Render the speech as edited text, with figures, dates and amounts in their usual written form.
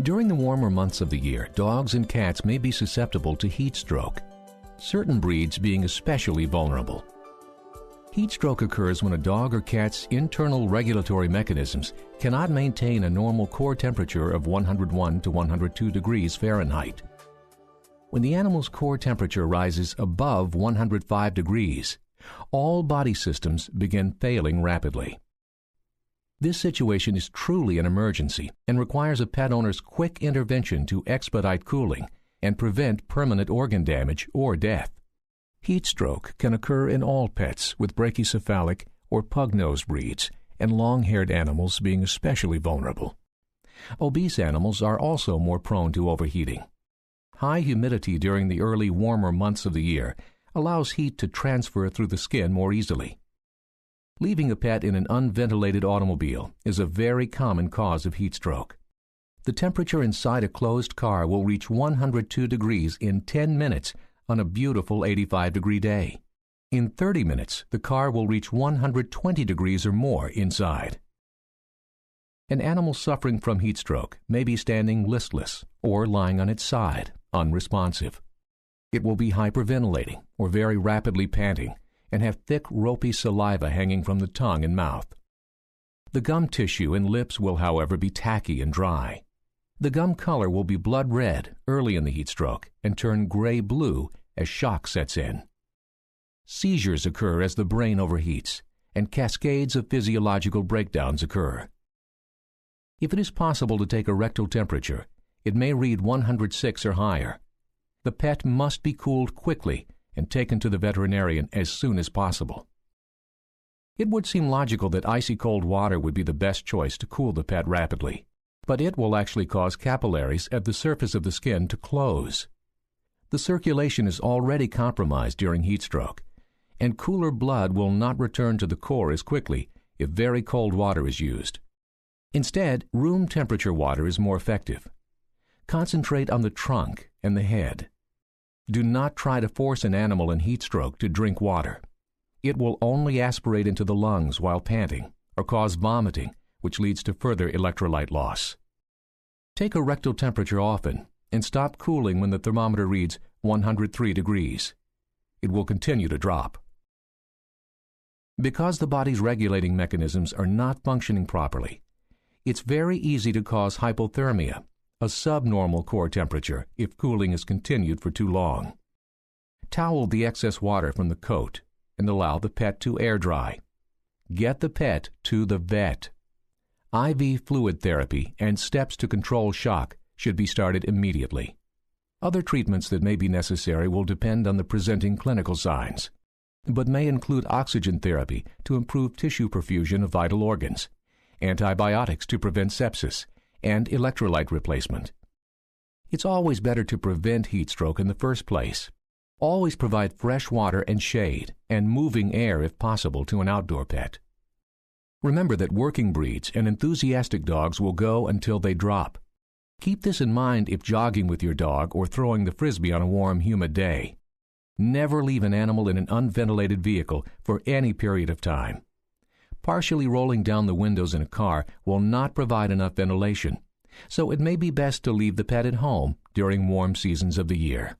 During the warmer months of the year, dogs and cats may be susceptible to heat stroke, certain breeds being especially vulnerable. Heat stroke occurs when a dog or cat's internal regulatory mechanisms cannot maintain a normal core temperature of 101 to 102 degrees Fahrenheit. When the animal's core temperature rises above 105 degrees, all body systems begin failing rapidly. This situation is truly an emergency and requires a pet owner's quick intervention to expedite cooling and prevent permanent organ damage or death. Heat stroke can occur in all pets with brachycephalic or pug-nosed breeds, and long-haired animals being especially vulnerable. Obese animals are also more prone to overheating. High humidity during the early warmer months of the year allows heat to transfer through the skin more easily. Leaving a pet in an unventilated automobile is a very common cause of heat stroke. The temperature inside a closed car will reach 102 degrees in 10 minutes on a beautiful 85-degree day. In 30 minutes, the car will reach 120 degrees or more inside. An animal suffering from heat stroke may be standing listless or lying on its side, unresponsive. It will be hyperventilating or very rapidly panting and have thick, ropey saliva hanging from the tongue and mouth. The gum tissue and lips will, however, be tacky and dry. The gum color will be blood red early in the heat stroke and turn gray-blue as shock sets in. Seizures occur as the brain overheats, and cascades of physiological breakdowns occur. If it is possible to take a rectal temperature, it may read 106 or higher. The pet must be cooled quickly and taken to the veterinarian as soon as possible. It would seem logical that icy cold water would be the best choice to cool the pet rapidly, but it will actually cause capillaries at the surface of the skin to close. The circulation is already compromised during heat stroke, and cooler blood will not return to the core as quickly if very cold water is used. Instead, room temperature water is more effective. Concentrate on the trunk and the head. Do not try to force an animal in heat stroke to drink water. It will only aspirate into the lungs while panting or cause vomiting, which leads to further electrolyte loss. Take a rectal temperature often and stop cooling when the thermometer reads 103 degrees. It will continue to drop. Because the body's regulating mechanisms are not functioning properly, it's very easy to cause hypothermia, a subnormal core temperature, if cooling is continued for too long. Towel the excess water from the coat and allow the pet to air dry. Get the pet to the vet. IV fluid therapy and steps to control shock should be started immediately. Other treatments that may be necessary will depend on the presenting clinical signs, but may include oxygen therapy to improve tissue perfusion of vital organs, antibiotics to prevent sepsis, and electrolyte replacement. It's always better to prevent heat stroke in the first place. Always provide fresh water and shade and moving air if possible to an outdoor pet. Remember that working breeds and enthusiastic dogs will go until they drop. Keep this in mind if jogging with your dog or throwing the frisbee on a warm, humid day. Never leave an animal in an unventilated vehicle for any period of time. Partially rolling down the windows in a car will not provide enough ventilation, so it may be best to leave the pet at home during warm seasons of the year.